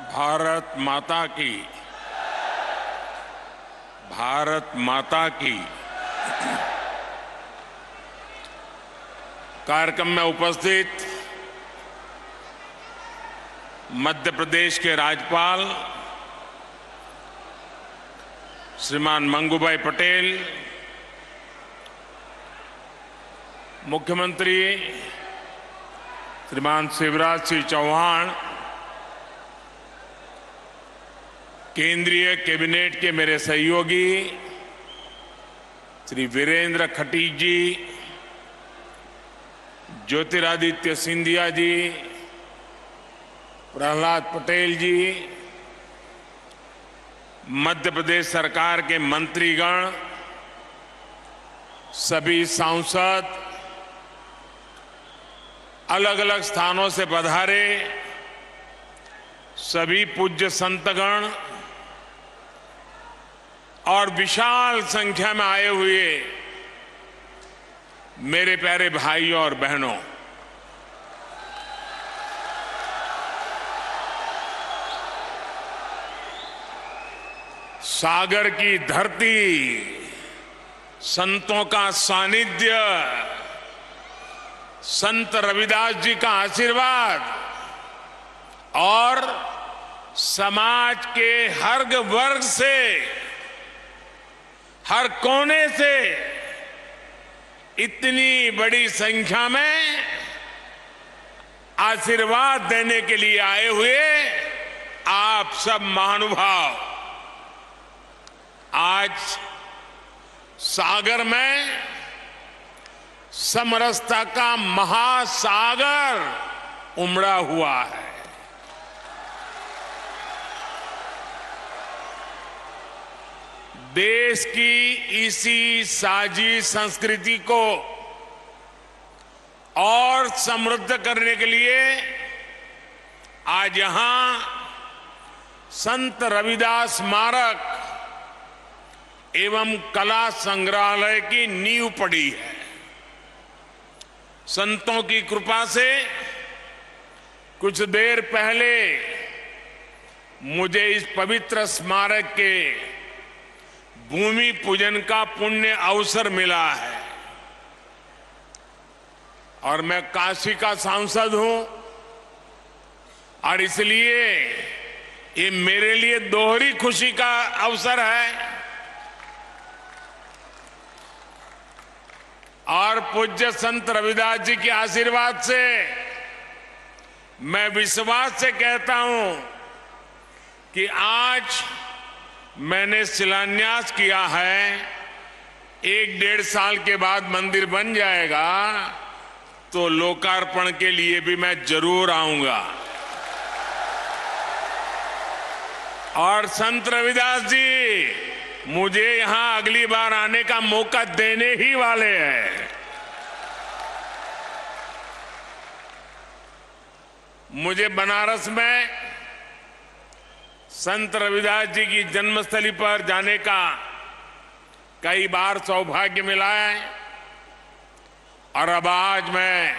भारत माता की कार्यक्रम में उपस्थित मध्य प्रदेश के राज्यपाल श्रीमान मंगूभाई पटेल, मुख्यमंत्री श्रीमान शिवराज सिंह चौहान, केंद्रीय कैबिनेट के मेरे सहयोगी श्री वीरेंद्र खटीक जी, ज्योतिरादित्य सिंधिया जी, प्रहलाद पटेल जी, मध्य प्रदेश सरकार के मंत्रीगण, सभी सांसद, अलग अलग स्थानों से पधारे सभी पूज्य संतगण और विशाल संख्या में आए हुए मेरे प्यारे भाइयों और बहनों, सागर की धरती, संतों का सानिध्य, संत रविदास जी का आशीर्वाद और समाज के हर वर्ग से, हर कोने से इतनी बड़ी संख्या में आशीर्वाद देने के लिए आए हुए आप सब महानुभाव, आज सागर में समरसता का महासागर उमड़ा हुआ है। देश की इसी साझी संस्कृति को और समृद्ध करने के लिए आज यहां संत रविदास स्मारक एवं कला संग्रहालय की नींव पड़ी है। संतों की कृपा से कुछ देर पहले मुझे इस पवित्र स्मारक के भूमि पूजन का पुण्य अवसर मिला है और मैं काशी का सांसद हूं और इसलिए ये मेरे लिए दोहरी खुशी का अवसर है और पूज्य संत रविदास जी के आशीर्वाद से मैं विश्वास से कहता हूं कि आज मैंने शिलान्यास किया है, 1-1.5 साल के बाद मंदिर बन जाएगा तो लोकार्पण के लिए भी मैं जरूर आऊंगा। और संत रविदास जी मुझे यहां अगली बार आने का मौका देने ही वाले हैं। मुझे बनारस में संत रविदास जी की जन्मस्थली पर जाने का कई बार सौभाग्य मिला है और अब आज मैं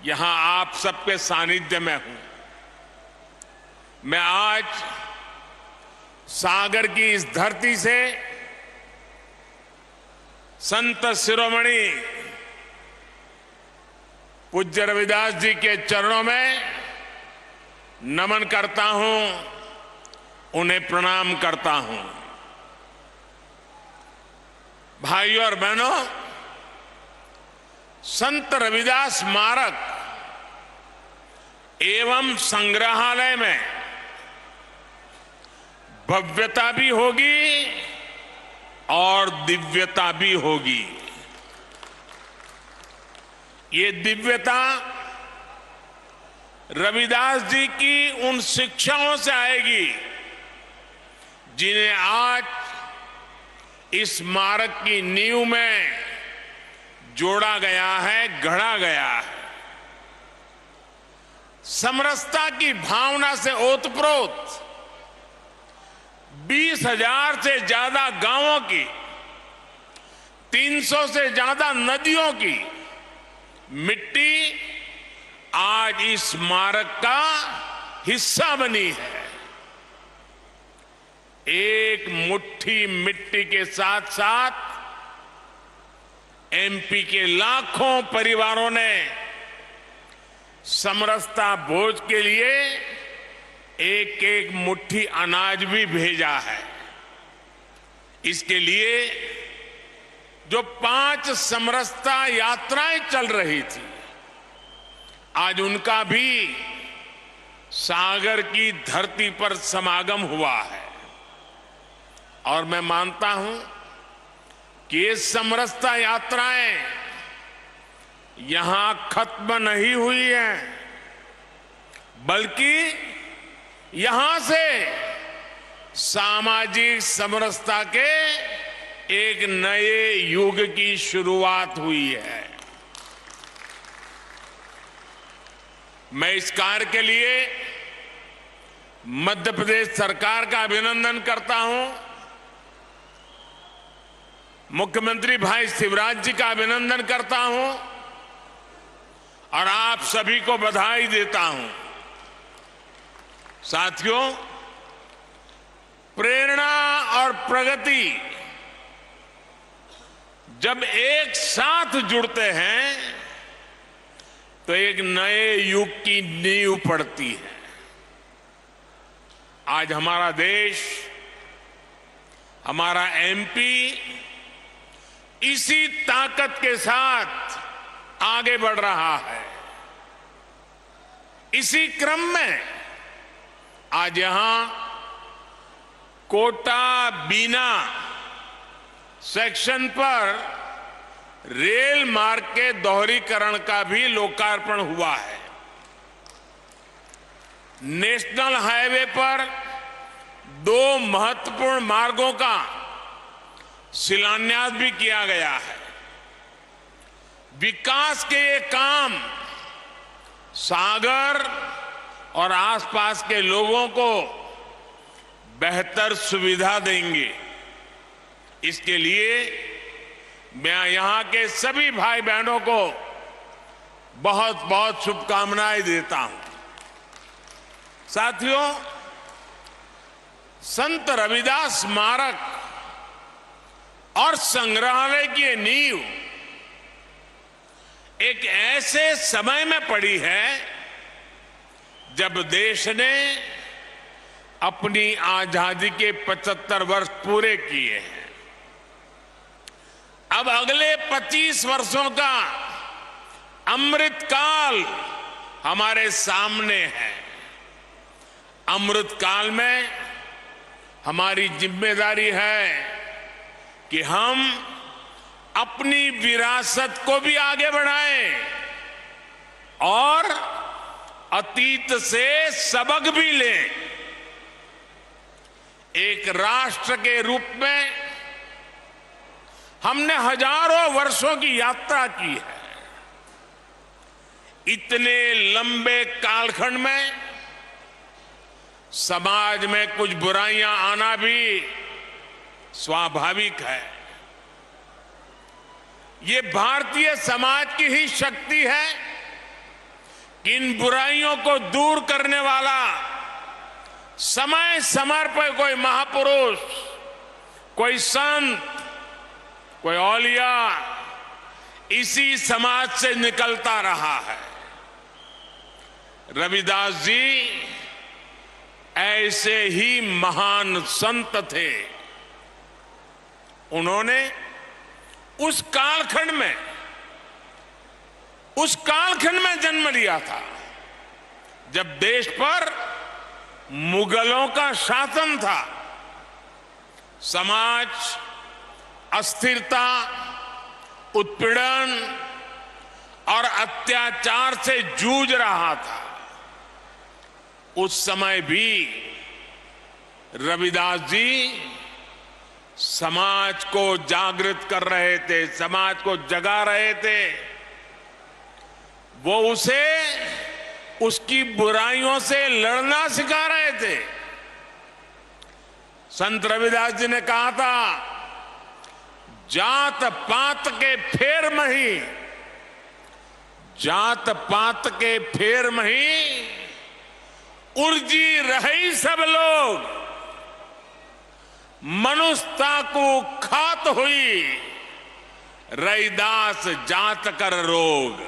यहां आप सबके सानिध्य में हूं। मैं आज सागर की इस धरती से संत शिरोमणि पूज्य रविदास जी के चरणों में नमन करता हूं, उन्हें प्रणाम करता हूं। भाइयों और बहनों, संत रविदास स्मारक एवं संग्रहालय में भव्यता भी होगी और दिव्यता भी होगी। ये दिव्यता रविदास जी की उन शिक्षाओं से आएगी जिन्हें आज इस स्मारक की नींव में जोड़ा गया है, गढ़ा गया है। समरसता की भावना से ओतप्रोत 20,000 से ज्यादा गांवों की, 300 से ज्यादा नदियों की मिट्टी आज इस स्मारक का हिस्सा बनी है। एक मुट्ठी मिट्टी के साथ साथ एमपी के लाखों परिवारों ने समरसता भोज के लिए एक एक मुट्ठी अनाज भी भेजा है। इसके लिए जो 5 समरसता यात्राएं चल रही थी, आज उनका भी सागर की धरती पर समागम हुआ है। और मैं मानता हूं कि ये समरसता यात्राएं यहां खत्म नहीं हुई हैं, बल्कि यहां से सामाजिक समरसता के एक नए युग की शुरुआत हुई है। मैं इस कार्य के लिए मध्य प्रदेश सरकार का अभिनंदन करता हूं, मुख्यमंत्री भाई शिवराज जी का अभिनंदन करता हूं और आप सभी को बधाई देता हूं। साथियों, प्रेरणा और प्रगति जब एक साथ जुड़ते हैं तो एक नए युग की नींव पड़ती है। आज हमारा देश, हमारा एमपी इसी ताकत के साथ आगे बढ़ रहा है। इसी क्रम में आज यहां कोटा बीना सेक्शन पर रेल मार्ग के दोहरीकरण का भी लोकार्पण हुआ है। नेशनल हाईवे पर 2 महत्वपूर्ण मार्गों का शिलान्यास भी किया गया है। विकास के ये काम सागर और आसपास के लोगों को बेहतर सुविधा देंगे। इसके लिए मैं यहां के सभी भाई बहनों को बहुत बहुत शुभकामनाएं देता हूं। साथियों, संत रविदास स्मारक और संग्रहालय की नींव एक ऐसे समय में पड़ी है जब देश ने अपनी आजादी के 75 वर्ष पूरे किए हैं। अब अगले 25 वर्षों का अमृतकाल हमारे सामने है। अमृतकाल में हमारी जिम्मेदारी है कि हम अपनी विरासत को भी आगे बढ़ाएं और अतीत से सबक भी लें। एक राष्ट्र के रूप में हमने हजारों वर्षों की यात्रा की है। इतने लंबे कालखंड में समाज में कुछ बुराइयां आना भी स्वाभाविक है। ये भारतीय समाज की ही शक्ति है कि इन बुराइयों को दूर करने वाला समय समय पर कोई महापुरुष, कोई संत, कोई औलिया इसी समाज से निकलता रहा है। रविदास जी ऐसे ही महान संत थे। उन्होंने उस कालखंड में जन्म लिया था जब देश पर मुगलों का शासन था। समाज अस्थिरता, उत्पीड़न और अत्याचार से जूझ रहा था, उस समय भी रविदास जी समाज को जागृत कर रहे थे, समाज को जगा रहे थे। वो उसे उसकी बुराइयों से लड़ना सिखा रहे थे। संत रविदास जी ने कहा था, जात पात के फेर मही, जात पात के फेर मही, उर्जी रही सब लोग, मनुष्यता को खात हुई, रैदास जात कर रोग।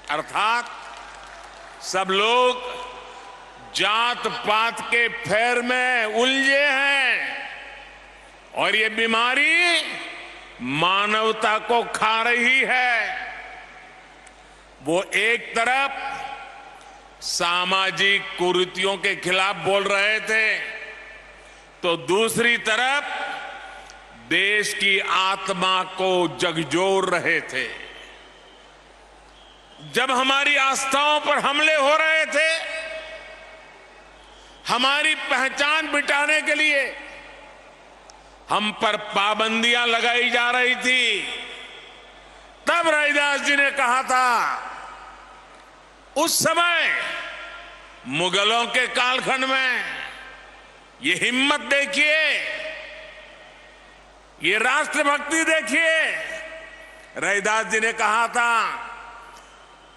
अर्थात सब लोग जात पात के फेर में उलझे हैं और ये बीमारी मानवता को खा रही है। वो एक तरफ सामाजिक कुरीतियों के खिलाफ बोल रहे थे, तो दूसरी तरफ देश की आत्मा को झकझोर रहे थे। जब हमारी आस्थाओं पर हमले हो रहे थे, हमारी पहचान मिटाने के लिए हम पर पाबंदियां लगाई जा रही थी, तब रविदास जी ने कहा था, उस समय मुगलों के कालखंड में, ये हिम्मत देखिए, ये राष्ट्रभक्ति देखिए। रविदास जी ने कहा था,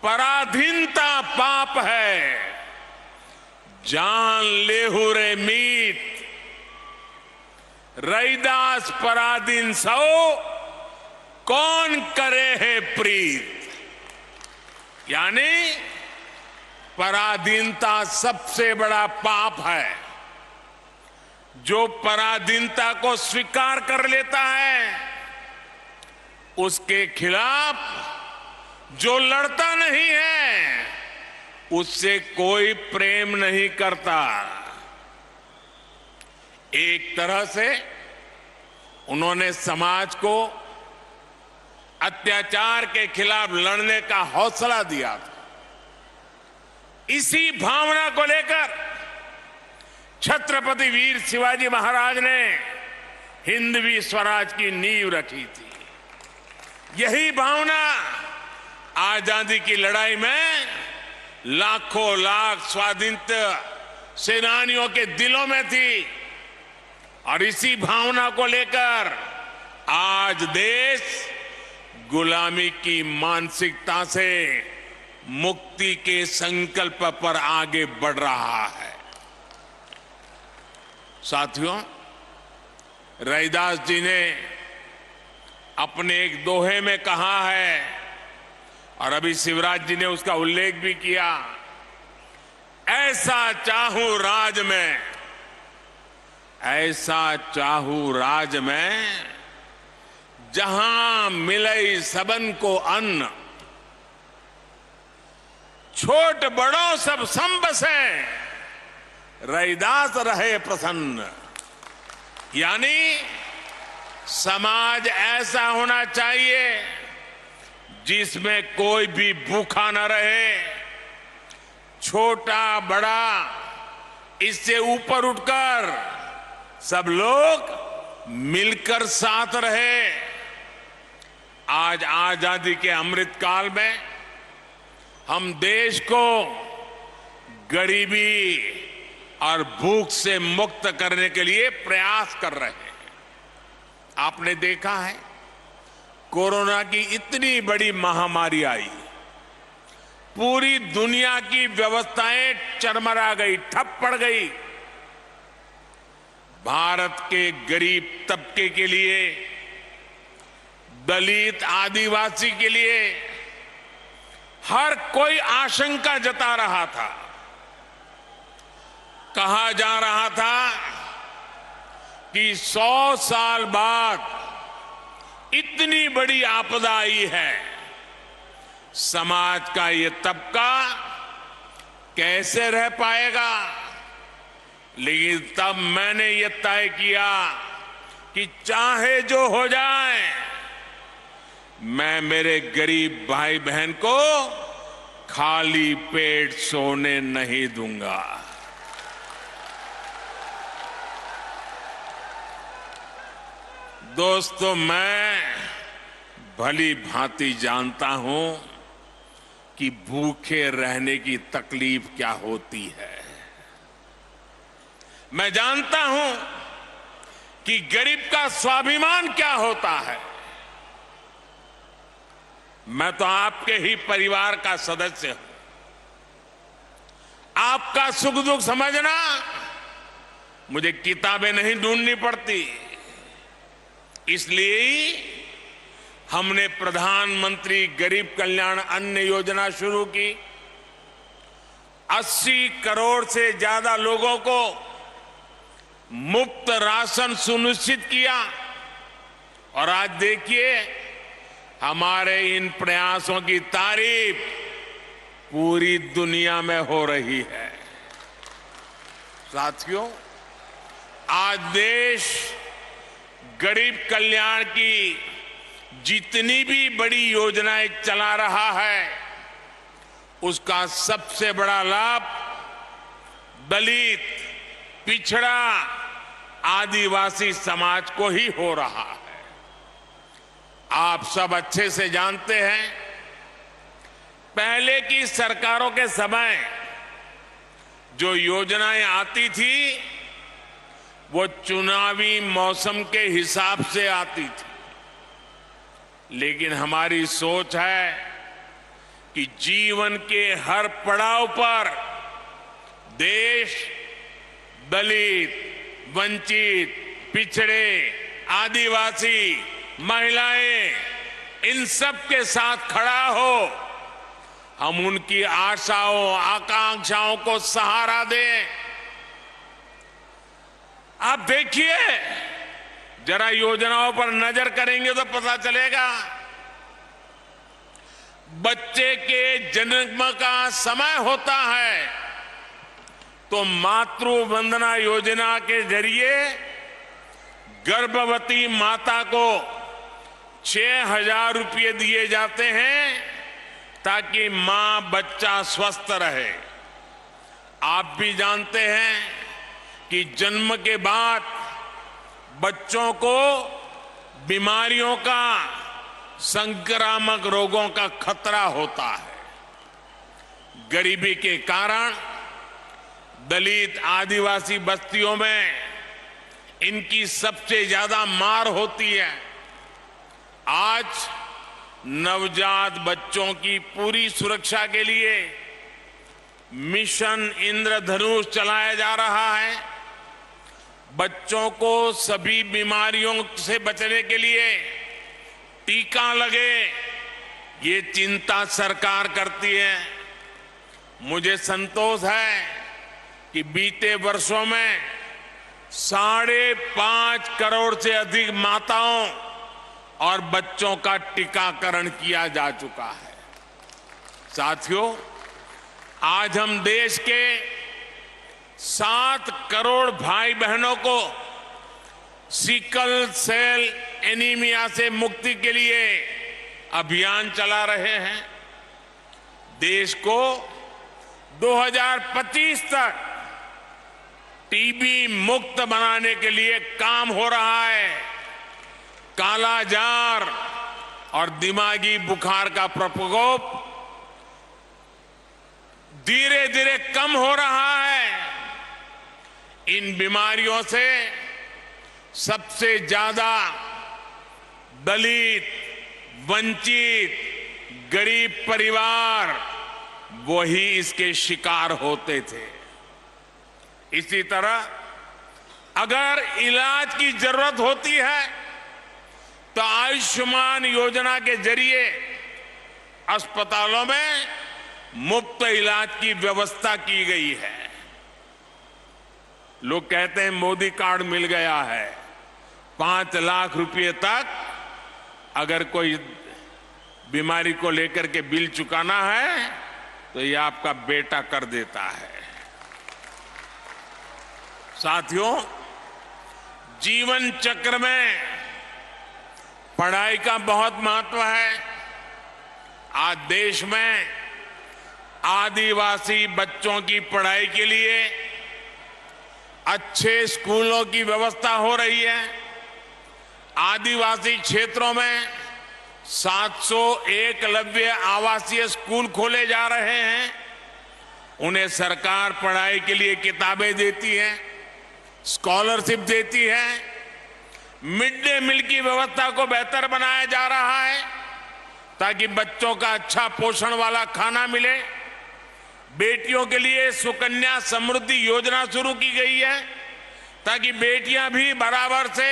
पराधीनता पाप है, जान लेहु रे मीत, रैदास पराधीन सो, कौन करे है प्रीत। यानी पराधीनता सबसे बड़ा पाप है। जो पराधीनता को स्वीकार कर लेता है, उसके खिलाफ जो लड़ता नहीं है, उससे कोई प्रेम नहीं करता। एक तरह से उन्होंने समाज को अत्याचार के खिलाफ लड़ने का हौसला दिया था। इसी भावना को लेकर छत्रपति वीर शिवाजी महाराज ने हिंदवी स्वराज की नींव रखी थी। यही भावना आजादी की लड़ाई में लाखों लाख स्वाधीनता सेनानियों के दिलों में थी, और इसी भावना को लेकर आज देश गुलामी की मानसिकता से मुक्ति के संकल्प पर आगे बढ़ रहा है। साथियों, रविदास जी ने अपने एक दोहे में कहा है, और अभी शिवराज जी ने उसका उल्लेख भी किया, ऐसा चाहूं राज में, ऐसा चाहूं राज में, जहां मिले सबन को अन्न, छोट बड़ों सब संबसे, रैदास रहे प्रसन्न। यानी समाज ऐसा होना चाहिए जिसमें कोई भी भूखा न रहे, छोटा बड़ा इससे ऊपर उठकर सब लोग मिलकर साथ रहे। आज आजादी के अमृत काल में हम देश को गरीबी और भूख से मुक्त करने के लिए प्रयास कर रहे हैं। आपने देखा है, कोरोना की इतनी बड़ी महामारी आई, पूरी दुनिया की व्यवस्थाएं चरमरा गई, ठप पड़ गई। भारत के गरीब तबके के लिए, दलित आदिवासी के लिए हर कोई आशंका जता रहा था। कहा जा रहा था कि 100 साल बाद इतनी बड़ी आपदा आई है, समाज का ये तबका कैसे रह पाएगा। लेकिन तब मैंने ये तय किया कि चाहे जो हो जाए, मैं मेरे गरीब भाई बहन को खाली पेट सोने नहीं दूंगा। दोस्तों, मैं भली भांति जानता हूं कि भूखे रहने की तकलीफ क्या होती है। मैं जानता हूं कि गरीब का स्वाभिमान क्या होता है। मैं तो आपके ही परिवार का सदस्य हूं। आपका सुख दुख समझना मुझे किताबें नहीं ढूंढनी पड़ती। इसलिए हमने प्रधानमंत्री गरीब कल्याण अन्न योजना शुरू की। 80 करोड़ से ज्यादा लोगों को मुफ्त राशन सुनिश्चित किया। और आज देखिए, हमारे इन प्रयासों की तारीफ पूरी दुनिया में हो रही है। साथियों, आज देश गरीब कल्याण की जितनी भी बड़ी योजनाएं चला रहा है, उसका सबसे बड़ा लाभ दलित, पिछड़ा, आदिवासी समाज को ही हो रहा है। आप सब अच्छे से जानते हैं, पहले की सरकारों के समय जो योजनाएं आती थी वो चुनावी मौसम के हिसाब से आती थी। लेकिन हमारी सोच है कि जीवन के हर पड़ाव पर देश दलित, वंचित, पिछड़े, आदिवासी, महिलाएं, इन सब के साथ खड़ा हो। हम उनकी आशाओं, आकांक्षाओं को सहारा दें। आप देखिए, जरा योजनाओं पर नजर करेंगे तो पता चलेगा। बच्चे के जन्म का समय होता है तो मातृ वंदना योजना के जरिए गर्भवती माता को 6,000 रुपये दिए जाते हैं ताकि मां बच्चा स्वस्थ रहे। आप भी जानते हैं कि जन्म के बाद बच्चों को बीमारियों का, संक्रामक रोगों का खतरा होता है। गरीबी के कारण दलित, आदिवासी बस्तियों में इनकी सबसे ज्यादा मार होती है। आज नवजात बच्चों की पूरी सुरक्षा के लिए मिशन इंद्रधनुष चलाया जा रहा है। बच्चों को सभी बीमारियों से बचने के लिए टीका लगे, ये चिंता सरकार करती है। मुझे संतोष है कि बीते वर्षों में 5.5 करोड़ से अधिक माताओं और बच्चों का टीकाकरण किया जा चुका है। साथियों, आज हम देश के 7 करोड़ भाई बहनों को सिकल सेल एनीमिया से मुक्ति के लिए अभियान चला रहे हैं। देश को 2025 तक टीबी मुक्त बनाने के लिए काम हो रहा है। कालाजार और दिमागी बुखार का प्रकोप धीरे धीरे कम हो रहा है। इन बीमारियों से सबसे ज्यादा दलित, वंचित, गरीब परिवार वही इसके शिकार होते थे। इसी तरह अगर इलाज की जरूरत होती है तो आयुष्मान योजना के जरिए अस्पतालों में मुफ्त इलाज की व्यवस्था की गई है। लोग कहते हैं मोदी कार्ड मिल गया है। 5 लाख रुपए तक अगर कोई बीमारी को लेकर के बिल चुकाना है तो ये आपका बेटा कर देता है। साथियों, जीवन चक्र में पढ़ाई का बहुत महत्व है। आज देश में आदिवासी बच्चों की पढ़ाई के लिए अच्छे स्कूलों की व्यवस्था हो रही है। आदिवासी क्षेत्रों में 700 एकलव्य आवासीय स्कूल खोले जा रहे हैं। उन्हें सरकार पढ़ाई के लिए किताबें देती है, स्कॉलरशिप देती है। मिड डे मील की व्यवस्था को बेहतर बनाया जा रहा है ताकि बच्चों का अच्छा पोषण वाला खाना मिले। बेटियों के लिए सुकन्या समृद्धि योजना शुरू की गई है ताकि बेटियां भी बराबर से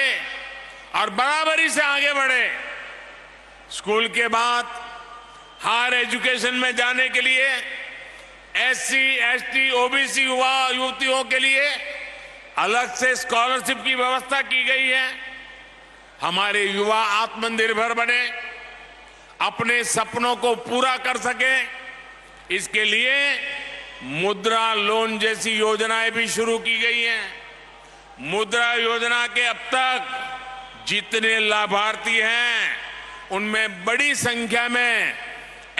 और बराबरी से आगे बढ़े। स्कूल के बाद हायर एजुकेशन में जाने के लिए एससी, एसटी, ओबीसी युवा युवतियों के लिए अलग से स्कॉलरशिप की व्यवस्था की गई है। हमारे युवा आत्मनिर्भर बने, अपने सपनों को पूरा कर सके, इसके लिए मुद्रा लोन जैसी योजनाएं भी शुरू की गई हैं। मुद्रा योजना के अब तक जितने लाभार्थी हैं उनमें बड़ी संख्या में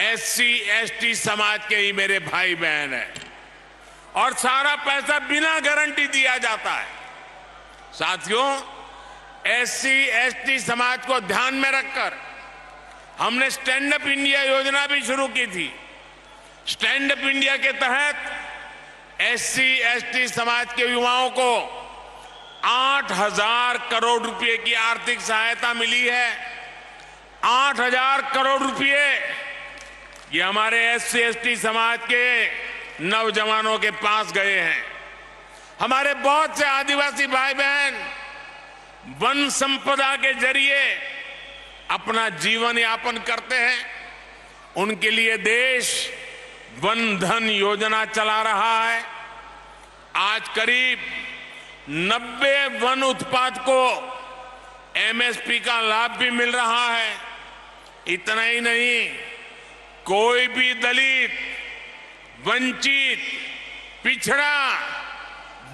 एससी, एसटी समाज के ही मेरे भाई बहन हैं और सारा पैसा बिना गारंटी दिया जाता है। साथियों, एससी, एसटी समाज को ध्यान में रखकर हमने स्टैंड अप इंडिया योजना भी शुरू की थी। स्टैंड अप इंडिया के तहत एससी, एसटी समाज के युवाओं को 8,000 करोड़ रुपए की आर्थिक सहायता मिली है। 8,000 करोड़ रुपए ये हमारे एससी, एसटी समाज के नौजवानों के पास गए हैं। हमारे बहुत से आदिवासी भाई बहन वन संपदा के जरिए अपना जीवन यापन करते हैं। उनके लिए देश वन धन योजना चला रहा है। आज करीब 90 वन उत्पाद को एमएसपी का लाभ भी मिल रहा है। इतना ही नहीं, कोई भी दलित, वंचित, पिछड़ा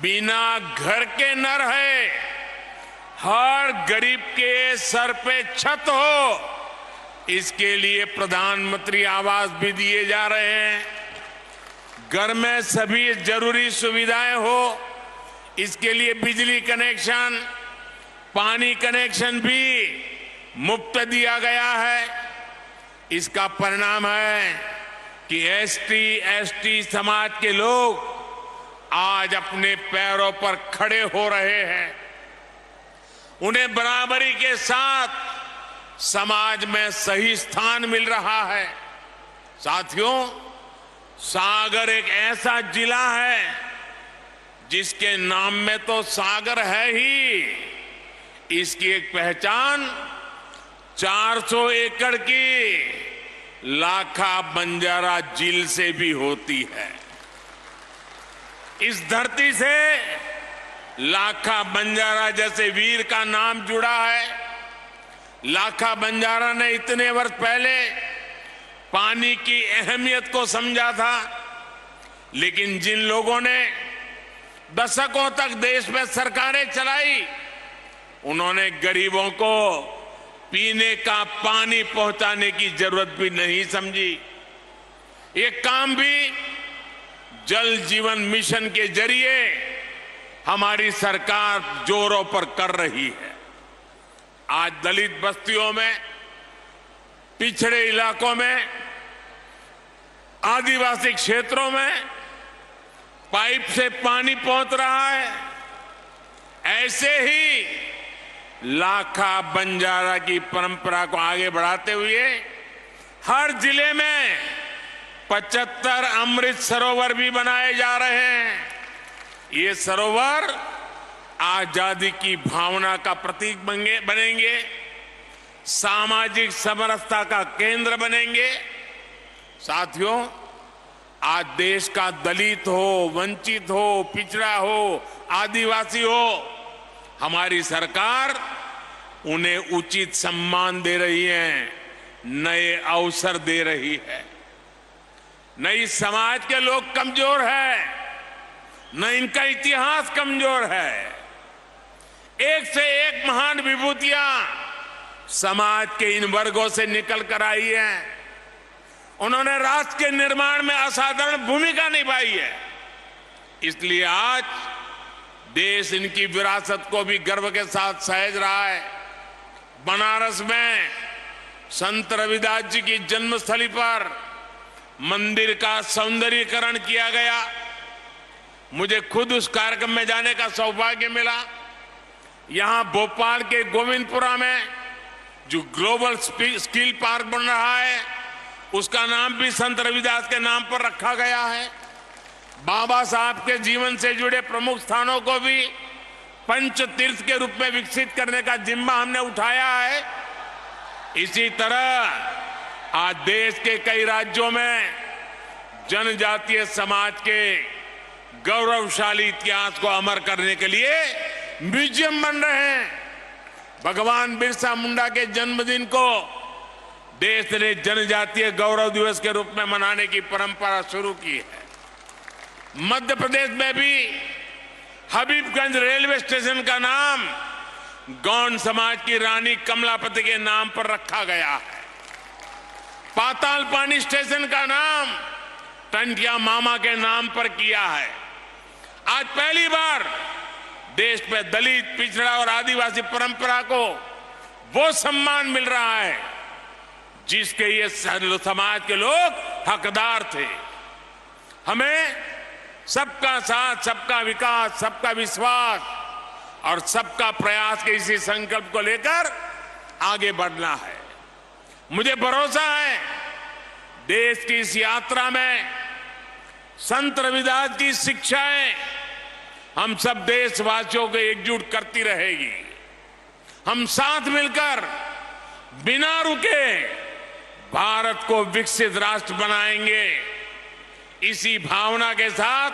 बिना घर के न रहे। हर गरीब के सर पे छत हो, इसके लिए प्रधानमंत्री आवास भी दिए जा रहे हैं। घर में सभी जरूरी सुविधाएं हो, इसके लिए बिजली कनेक्शन, पानी कनेक्शन भी मुफ्त दिया गया है। इसका परिणाम है कि एसटी, एसटी समाज के लोग आज अपने पैरों पर खड़े हो रहे हैं। उन्हें बराबरी के साथ समाज में सही स्थान मिल रहा है। साथियों, सागर एक ऐसा जिला है जिसके नाम में तो सागर है ही, इसकी एक पहचान 400 एकड़ की लाखा बंजारा झील से भी होती है। इस धरती से लाखा बंजारा जैसे वीर का नाम जुड़ा है। लाखा बंजारा ने इतने वर्ष पहले पानी की अहमियत को समझा था, लेकिन जिन लोगों ने दशकों तक देश में सरकारें चलाई, उन्होंने गरीबों को पीने का पानी पहुंचाने की जरूरत भी नहीं समझी। ये काम भी जल जीवन मिशन के जरिए हमारी सरकार जोरों पर कर रही है। आज दलित बस्तियों में, पिछड़े इलाकों में, आदिवासी क्षेत्रों में पाइप से पानी पहुंच रहा है। ऐसे ही लाखा बंजारा की परंपरा को आगे बढ़ाते हुए हर जिले में 75 अमृत सरोवर भी बनाए जा रहे हैं। ये सरोवर आजादी की भावना का प्रतीक बनेंगे, सामाजिक समरसता का केंद्र बनेंगे। साथियों, आज देश का दलित हो, वंचित हो, पिछड़ा हो, आदिवासी हो, हमारी सरकार उन्हें उचित सम्मान दे रही है, नए अवसर दे रही है। न इस समाज के लोग कमजोर हैं, न इनका इतिहास कमजोर है। एक से एक महान विभूतियां समाज के इन वर्गों से निकल कर आई है। उन्होंने राष्ट्र के निर्माण में असाधारण भूमिका निभाई है। इसलिए आज देश इनकी विरासत को भी गर्व के साथ सहेज रहा है। बनारस में संत रविदास जी की जन्मस्थली पर मंदिर का सौंदर्यीकरण किया गया। मुझे खुद उस कार्यक्रम में जाने का सौभाग्य मिला। यहां भोपाल के गोविंदपुरा में जो ग्लोबल स्किल पार्क बन रहा है, उसका नाम भी संत रविदास के नाम पर रखा गया है। बाबा साहब के जीवन से जुड़े प्रमुख स्थानों को भी पंच तीर्थ के रूप में विकसित करने का जिम्मा हमने उठाया है। इसी तरह आज देश के कई राज्यों में जनजातीय समाज के गौरवशाली इतिहास को अमर करने के लिए म्यूजियम बन रहे हैं। भगवान बिरसा मुंडा के जन्मदिन को देश ने जनजातीय गौरव दिवस के रूप में मनाने की परंपरा शुरू की है। मध्य प्रदेश में भी हबीबगंज रेलवे स्टेशन का नाम गौंड समाज की रानी कमलापति के नाम पर रखा गया है। पाताल पानी स्टेशन का नाम टंटिया मामा के नाम पर किया है। आज पहली बार देश में दलित, पिछड़ा और आदिवासी परंपरा को वो सम्मान मिल रहा है जिसके ये समाज के लोग हकदार थे। हमें सबका साथ, सबका विकास, सबका विश्वास और सबका प्रयास के इसी संकल्प को लेकर आगे बढ़ना है। मुझे भरोसा है देश की इस यात्रा में संत रविदास की शिक्षाएं हम सब देशवासियों को एकजुट करती रहेगी। हम साथ मिलकर बिना रुके भारत को विकसित राष्ट्र बनाएंगे। इसी भावना के साथ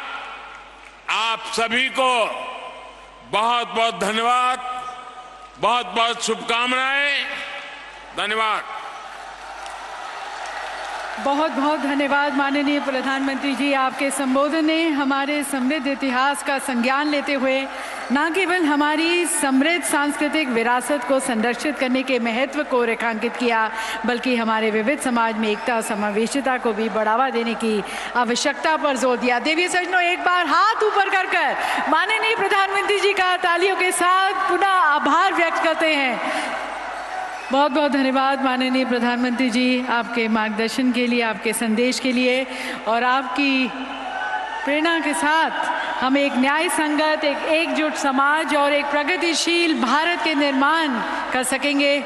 आप सभी को बहुत बहुत धन्यवाद, बहुत बहुत शुभकामनाएं। धन्यवाद। बहुत बहुत धन्यवाद माननीय प्रधानमंत्री जी। आपके संबोधन ने हमारे समृद्ध इतिहास का संज्ञान लेते हुए न केवल हमारी समृद्ध सांस्कृतिक विरासत को संरक्षित करने के महत्व को रेखांकित किया, बल्कि हमारे विविध समाज में एकता और समावेशिता को भी बढ़ावा देने की आवश्यकता पर जोर दिया। देवी सज्जनों, एक बार हाथ ऊपर कर माननीय प्रधानमंत्री जी का तालियों के साथ पुनः आभार व्यक्त करते हैं। बहुत बहुत धन्यवाद माननीय प्रधानमंत्री जी, आपके मार्गदर्शन के लिए, आपके संदेश के लिए और आपकी प्रेरणा के साथ हम एक न्याय संगत, एक एकजुट समाज और एक प्रगतिशील भारत के निर्माण कर सकेंगे।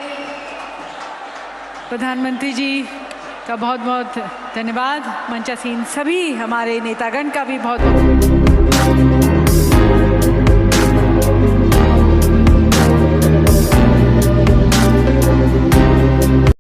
प्रधानमंत्री जी का बहुत बहुत धन्यवाद। मंचासीन सभी हमारे नेतागण का भी बहुत बहुत